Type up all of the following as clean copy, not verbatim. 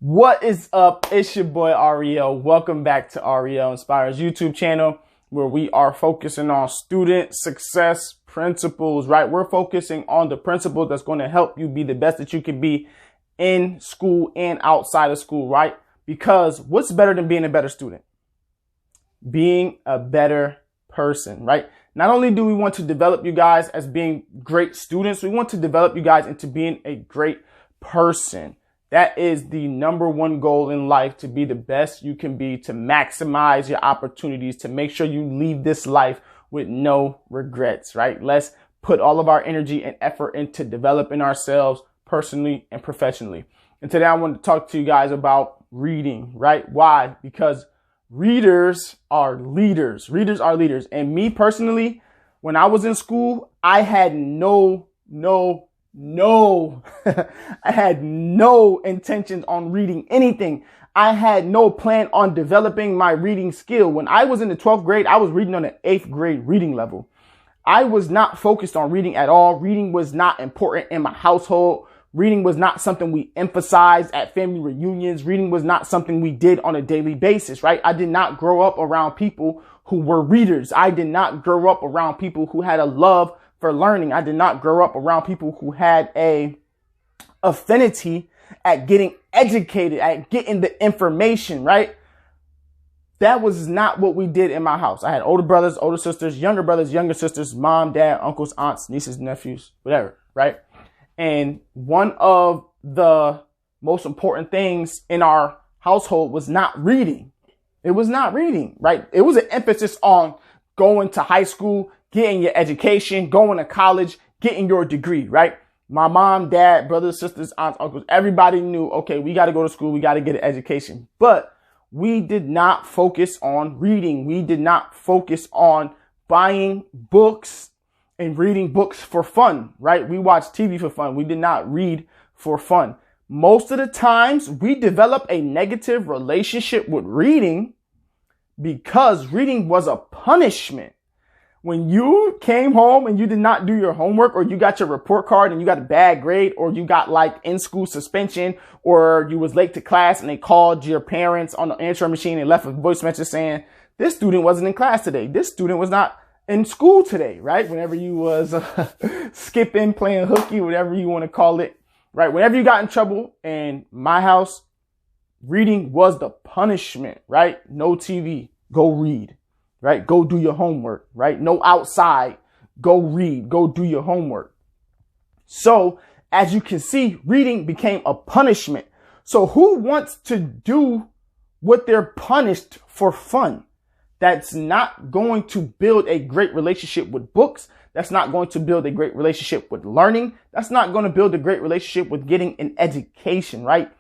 What is up? It's your boy Ariel. Welcome back to Ariel Inspires YouTube channel, where we are focusing on student success principles, right? We're focusing on the principle that's going to help you be the best that you can be in school and outside of school, right? Because what's better than being a better student? Being a better person, right? Not only do we want to develop you guys as being great students, we want to develop you guys into being a great person. That is the number one goal in life, to be the best you can be, to maximize your opportunities, to make sure you leave this life with no regrets, right? Let's put all of our energy and effort into developing ourselves personally and professionally. And today I want to talk to you guys about reading, right? Why? Because readers are leaders. Readers are leaders. And me personally, when I was in school, I had I had no intentions on reading anything. I had no plan on developing my reading skill. When I was in the 12th grade, I was reading on an 8th grade reading level. I was not focused on reading at all. Reading was not important in my household. Reading was not something we emphasized at family reunions. Reading was not something we did on a daily basis, right? I did not grow up around people who were readers. I did not grow up around people who had a love for learning. I did not grow up around people who had a affinity at getting educated, at getting the information, right? That was not what we did in my house. I had older brothers, older sisters, younger sisters, mom, dad, uncles, aunts, nieces, nephews, whatever, right? And one of the most important things in our household was not reading. It was not reading, right? It was an emphasis on going to high school, getting your education, going to college, getting your degree, right? My mom, dad, brothers, sisters, aunts, uncles, everybody knew, okay, we got to go to school. We got to get an education. But we did not focus on reading. We did not focus on buying books and reading books for fun, right? We watched TV for fun. We did not read for fun. Most of the times we develop a negative relationship with reading because reading was a punishment. When you came home and you did not do your homework, or you got your report card and you got a bad grade, or you got like in school suspension, or you was late to class and they called your parents on the answering machine and left a voice message saying, this student wasn't in class today. This student was not in school today, right? Whenever you was skipping, playing hooky, whatever you want to call it, right? Whenever you got in trouble in my house, reading was the punishment, right? No TV, go read. Right? Go do your homework, right? No outside, go read, go do your homework. So as you can see, reading became a punishment. So who wants to do what they're punished for fun? That's not going to build a great relationship with books. That's not going to build a great relationship with learning. That's not going to build a great relationship with getting an education, right?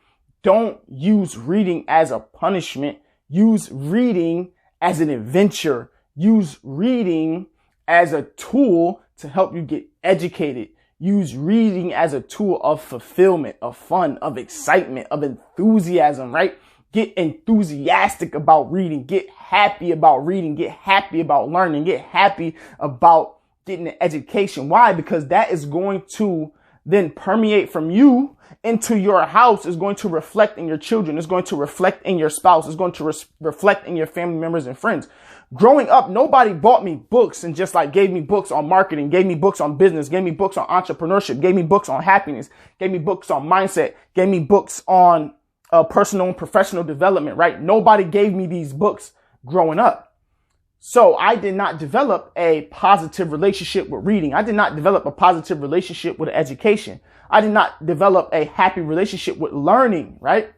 Don't use reading as a punishment. Use reading as an adventure. Use reading as a tool to help you get educated. Use reading as a tool of fulfillment, of fun, of excitement, of enthusiasm, right? Get enthusiastic about reading. Get happy about reading. Get happy about learning. Get happy about getting an education. Why? Because that is going to then permeate from you into your house. Is going to reflect in your children. It's going to reflect in your spouse. It's going to reflect in your family members and friends. Growing up, nobody bought me books and just like gave me books on marketing, gave me books on business, gave me books on entrepreneurship, gave me books on happiness, gave me books on mindset, gave me books on personal and professional development, right? Nobody gave me these books growing up. So I did not develop a positive relationship with reading. I did not develop a positive relationship with education. I did not develop a happy relationship with learning, right?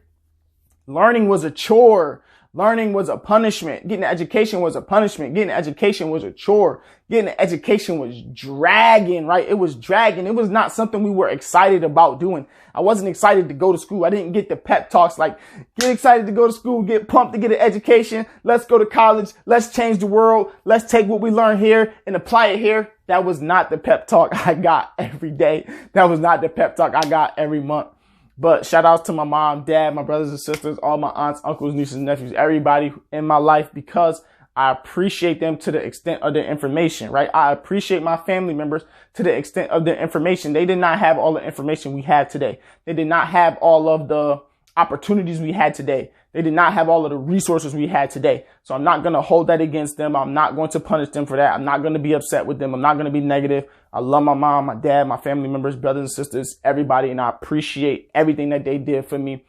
Learning was a chore. Learning was a punishment. Getting an education was a punishment. Getting an education was a chore. Getting an education was dragging, right? It was dragging. It was not something we were excited about doing. I wasn't excited to go to school. I didn't get the pep talks like, get excited to go to school, get pumped to get an education. Let's go to college. Let's change the world. Let's take what we learn here and apply it here. That was not the pep talk I got every day. That was not the pep talk I got every month. But shout outs to my mom, dad, my brothers and sisters, all my aunts, uncles, nieces, nephews, everybody in my life, because I appreciate them to the extent of their information, right? I appreciate my family members to the extent of their information. They did not have all the information we have today. They did not have all of the opportunities we had today. They did not have all of the resources we had today. So I'm not going to hold that against them. I'm not going to punish them for that. I'm not going to be upset with them. I'm not going to be negative. I love my mom, my dad, my family members, brothers and sisters, everybody. And I appreciate everything that they did for me.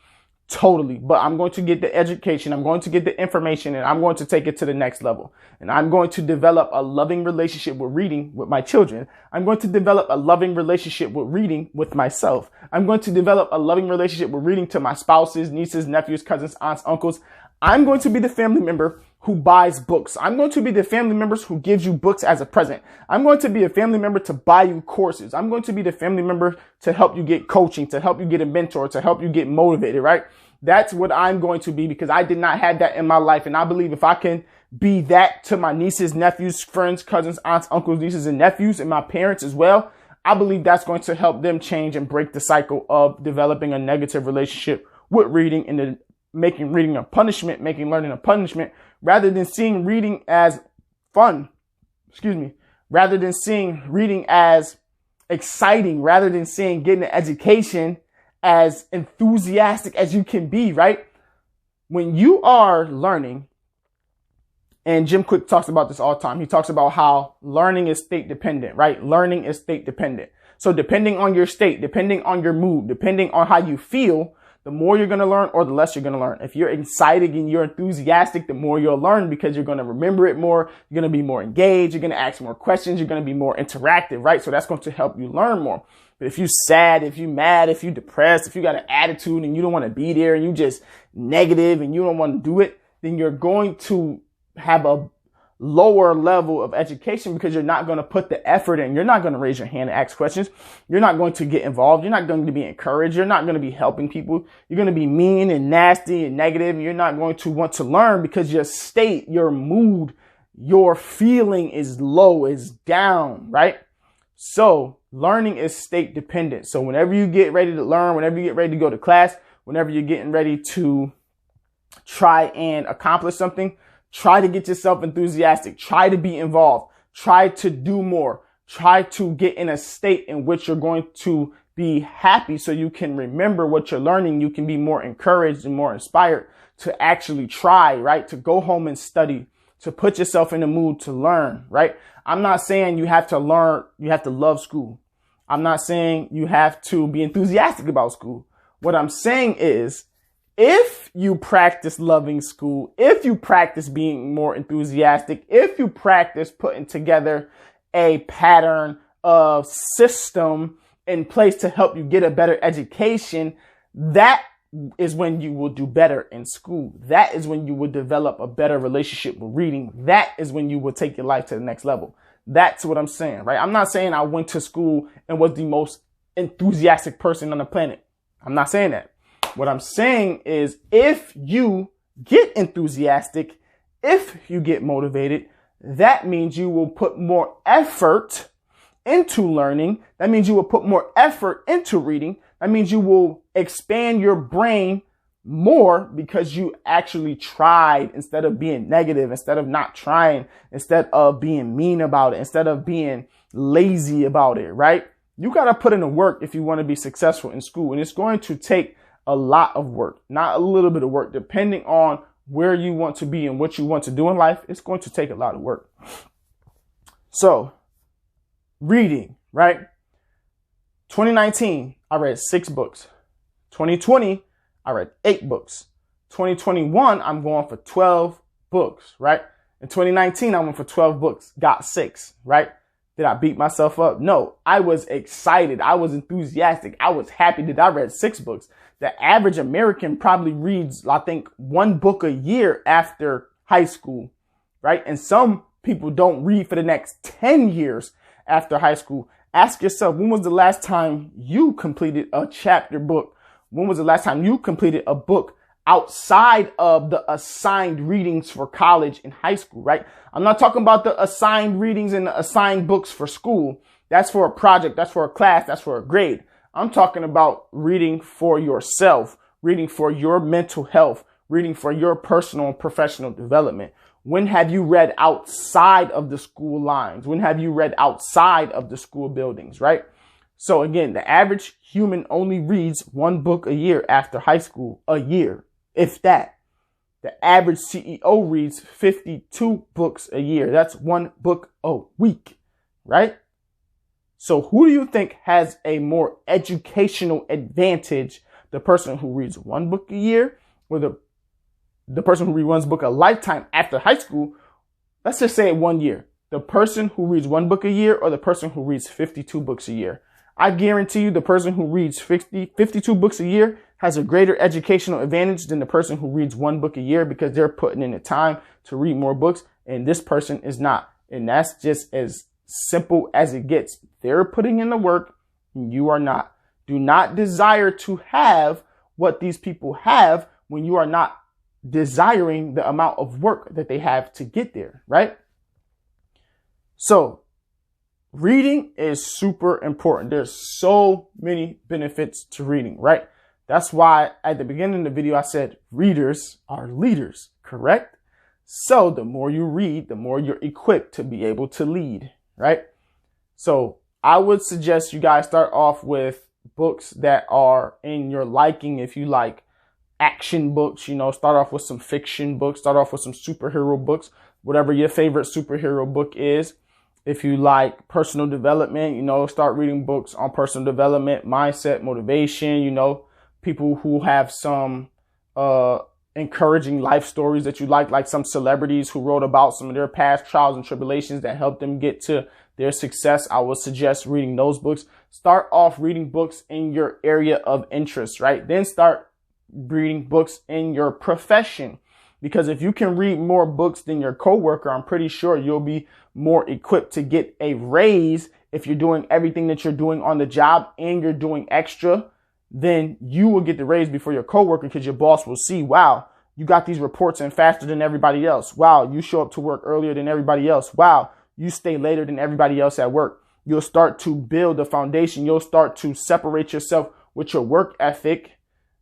Totally. But I'm going to get the education. I'm going to get the information, and I'm going to take it to the next level. And I'm going to develop a loving relationship with reading with my children. I'm going to develop a loving relationship with reading with myself. I'm going to develop a loving relationship with reading to my spouses, nieces, nephews, cousins, aunts, uncles. I'm going to be the family member who buys books. I'm going to be the family members who gives you books as a present. I'm going to be a family member to buy you courses. I'm going to be the family member to help you get coaching, to help you get a mentor, to help you get motivated, right? That's what I'm going to be, because I did not have that in my life. And I believe if I can be that to my nieces, nephews, friends, cousins, aunts, uncles, nieces, and nephews, and my parents as well, I believe that's going to help them change and break the cycle of developing a negative relationship with reading and making reading a punishment, making learning a punishment, rather than seeing reading as fun, rather than seeing reading as exciting, rather than seeing getting an education as enthusiastic as you can be, right? When you are learning, and Jim Quick talks about this all the time. He talks about how learning is state dependent, right? Learning is state dependent. So depending on your state, depending on your mood, depending on how you feel, the more you're going to learn or the less you're going to learn. If you're excited and you're enthusiastic, the more you'll learn, because you're going to remember it more. You're going to be more engaged. You're going to ask more questions. You're going to be more interactive, right? So that's going to help you learn more. But if you're sad, if you're mad, if you're depressed, if you got an attitude and you don't want to be there and you just negative and you don't want to do it, then you're going to have a lower level of education, because you're not going to put the effort in. You're not going to raise your hand and ask questions. You're not going to get involved. You're not going to be encouraged. You're not going to be helping people. You're going to be mean and nasty and negative. And you're not going to want to learn, because your state, your mood, your feeling is low, is down, right? So learning is state dependent. So whenever you get ready to learn, whenever you get ready to go to class, whenever you're getting ready to try and accomplish something, try to get yourself enthusiastic. Try to be involved. Try to do more. Try to get in a state in which you're going to be happy, so you can remember what you're learning. You can be more encouraged and more inspired to actually try, right? To go home and study, to put yourself in the mood to learn, right? I'm not saying you have to learn, you have to love school. I'm not saying you have to be enthusiastic about school. What I'm saying is, if you practice loving school, if you practice being more enthusiastic, if you practice putting together a pattern of system in place to help you get a better education, that is when you will do better in school. That is when you will develop a better relationship with reading. That is when you will take your life to the next level. That's what I'm saying, right? I'm not saying I went to school and was the most enthusiastic person on the planet. I'm not saying that. What I'm saying is, if you get enthusiastic, if you get motivated, that means you will put more effort into learning. That means you will put more effort into reading. That means you will expand your brain more, because you actually tried, instead of being negative, instead of not trying, instead of being mean about it, instead of being lazy about it, right? You got to put in the work if you want to be successful in school. And it's going to take a lot of work, not a little bit of work, depending on where you want to be and what you want to do in life. It's going to take a lot of work. So reading, right? 2019, I read 6 books. 2020, I read 8 books. 2021, I'm going for 12 books, right? In 2019, I went for 12 books, got 6, right? Did I beat myself up? No, I was excited. I was enthusiastic. I was happy that I read 6 books. The average American probably reads, I think, 1 book a year after high school, right? And some people don't read for the next 10 years after high school. Ask yourself, when was the last time you completed a chapter book? When was the last time you completed a book outside of the assigned readings for college and high school, right? I'm not talking about the assigned readings and the assigned books for school. That's for a project. That's for a class. That's for a grade. I'm talking about reading for yourself, reading for your mental health, reading for your personal and professional development. When have you read outside of the school lines? When have you read outside of the school buildings, right? So again, the average human only reads one book a year after high school, a year, if that. The average CEO reads 52 books a year. That's one book a week, right? So who do you think has a more educational advantage? The person who reads one book a year, or the person who reads one book a lifetime after high school? Let's just say 1 year. The person who reads one book a year, or the person who reads 52 books a year? I guarantee you the person who reads 52 books a year has a greater educational advantage than the person who reads one book a year, because they're putting in the time to read more books, and this person is not. And that's just as simple as it gets. They're putting in the work and you are not. Do not desire to have what these people have when you are not desiring the amount of work that they have to get there, right? So reading is super important. There's so many benefits to reading, right? That's why at the beginning of the video, I said readers are leaders, correct? So the more you read, the more you're equipped to be able to lead, right? So I would suggest you guys start off with books that are in your liking. If you like action books, start off with some fiction books, start off with some superhero books, whatever your favorite superhero book is. If you like personal development, start reading books on personal development, mindset, motivation, people who have some encouraging life stories that you like some celebrities who wrote about some of their past trials and tribulations that helped them get to their success. I would suggest reading those books. Start off reading books in your area of interest, right? Then start reading books in your profession. Because if you can read more books than your coworker, I'm pretty sure you'll be more equipped to get a raise. If you're doing everything that you're doing on the job and you're doing extra, then you will get the raise before your coworker, because your boss will see, wow, you got these reports in faster than everybody else. Wow, you show up to work earlier than everybody else. Wow, you stay later than everybody else at work. You'll start to build a foundation. You'll start to separate yourself with your work ethic,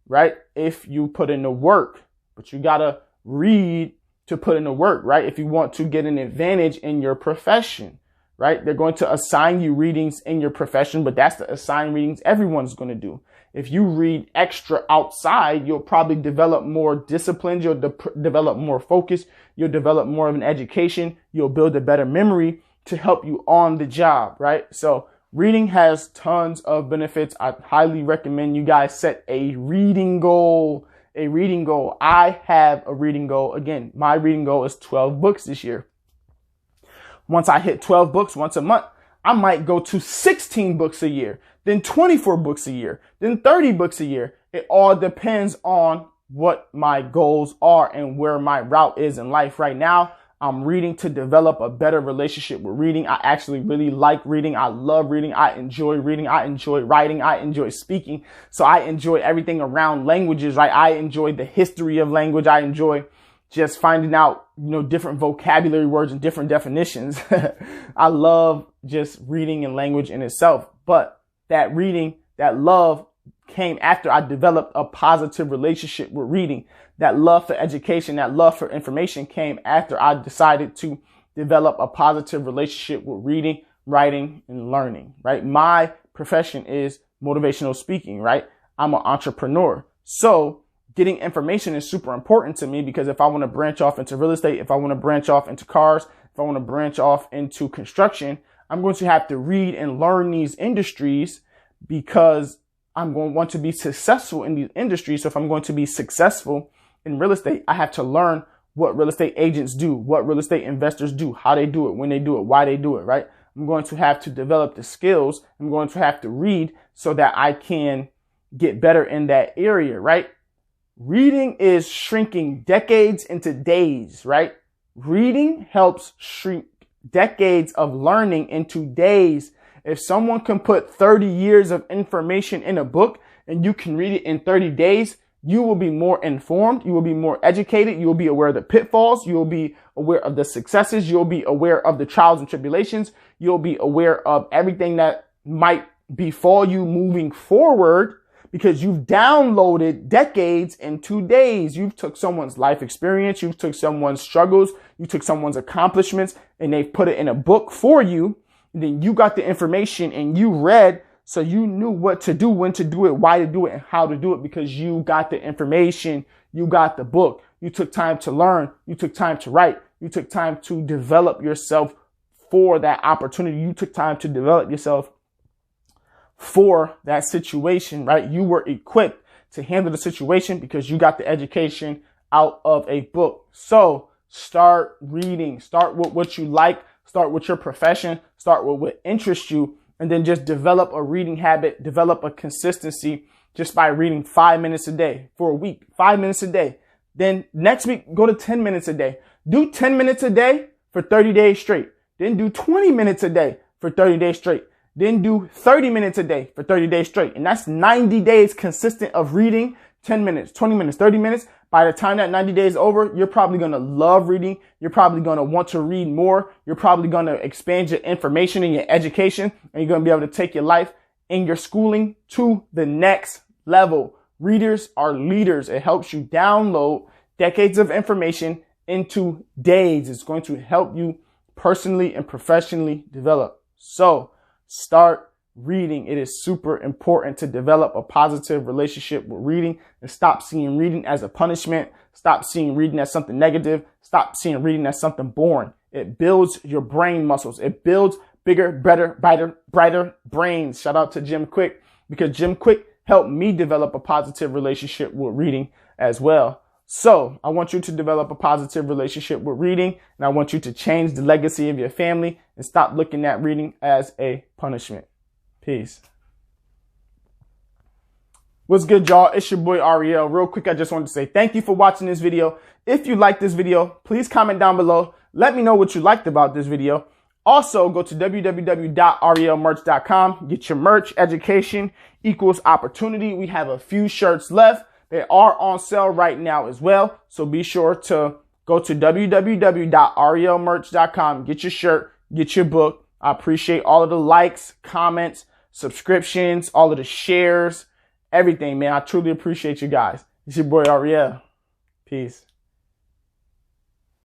right? If you put in the work, but you got to read to put in the work, right? If you want to get an advantage in your profession, right? They're going to assign you readings in your profession, but that's the assigned readings everyone's going to do. If you read extra outside, you'll probably develop more disciplines. You'll develop more focus. You'll develop more of an education. You'll build a better memory to help you on the job, right? So reading has tons of benefits. I highly recommend you guys set a reading goal. I have a reading goal. Again, my reading goal is 12 books this year. Once I hit 12 books once a month, I might go to 16 books a year, then 24 books a year, then 30 books a year. It all depends on what my goals are and where my route is in life. Right now, I'm reading to develop a better relationship with reading. I actually really like reading. I love reading. I enjoy reading. I enjoy writing. I enjoy speaking. So I enjoy everything around languages, right? I enjoy the history of language. I enjoy just finding out, different vocabulary words and different definitions. I love just reading and language in itself. But that reading, that love came after I developed a positive relationship with reading. That love for education, that love for information came after I decided to develop a positive relationship with reading, writing, and learning, right? My profession is motivational speaking, right? I'm an entrepreneur. So getting information is super important to me, because if I want to branch off into real estate, if I want to branch off into cars, if I want to branch off into construction, I'm going to have to read and learn these industries, because I'm going to want to be successful in these industries. So if I'm going to be successful in real estate, I have to learn what real estate agents do, what real estate investors do, how they do it, when they do it, why they do it, right? I'm going to have to develop the skills. I'm going to have to read so that I can get better in that area, right? Reading is shrinking decades into days, right? Reading helps shrink decades of learning into days. If someone can put 30 years of information in a book and you can read it in 30 days, you will be more informed. You will be more educated. You will be aware of the pitfalls. You will be aware of the successes. You'll be aware of the trials and tribulations. You'll be aware of everything that might befall you moving forward, because you've downloaded decades in 2 days. You've took someone's life experience. You took someone's struggles. You took someone's accomplishments, and they've put it in a book for you. And then you got the information and you read So you knew what to do, when to do it, why to do it, and how to do it, because you got the information, you got the book, you took time to learn, you took time to write, you took time to develop yourself for that opportunity. You took time to develop yourself for that situation, right? You were equipped to handle the situation because you got the education out of a book. So start reading, start with what you like, start with your profession, start with what interests you, and then just develop a reading habit, develop a consistency just by reading 5 minutes a day for a week, 5 minutes a day. Then next week, go to 10 minutes a day. Do 10 minutes a day for 30 days straight. Then do 20 minutes a day for 30 days straight. Then do 30 minutes a day for 30 days straight. And that's 90 days consistent of reading, 10 minutes, 20 minutes, 30 minutes. By the time that 90 days is over, you're probably going to love reading. You're probably going to want to read more. You're probably going to expand your information and your education, and you're going to be able to take your life and your schooling to the next level. Readers are leaders. It helps you download decades of information into days. It's going to help you personally and professionally develop. So start reading. It is super important to develop a positive relationship with reading and stop seeing reading as a punishment. Stop seeing reading as something negative. Stop seeing reading as something boring. It builds your brain muscles. It builds bigger, better, brighter brains. Shout out to Jim Quick, because Jim Quick helped me develop a positive relationship with reading as well. So I want you to develop a positive relationship with reading, and I want you to change the legacy of your family and stop looking at reading as a punishment. Peace. What's good, y'all? It's your boy Ariel. Real quick, I just wanted to say thank you for watching this video. If you like this video, please comment down below. Let me know what you liked about this video. Also, go to www.arielmerch.com. Get your merch. Education equals opportunity. We have a few shirts left. They are on sale right now as well. So be sure to go to www.arielmerch.com. Get your shirt. Get your book. I appreciate all of the likes, comments, subscriptions, all of the shares, everything, man. I truly appreciate you guys. It's your boy Ariel. Peace.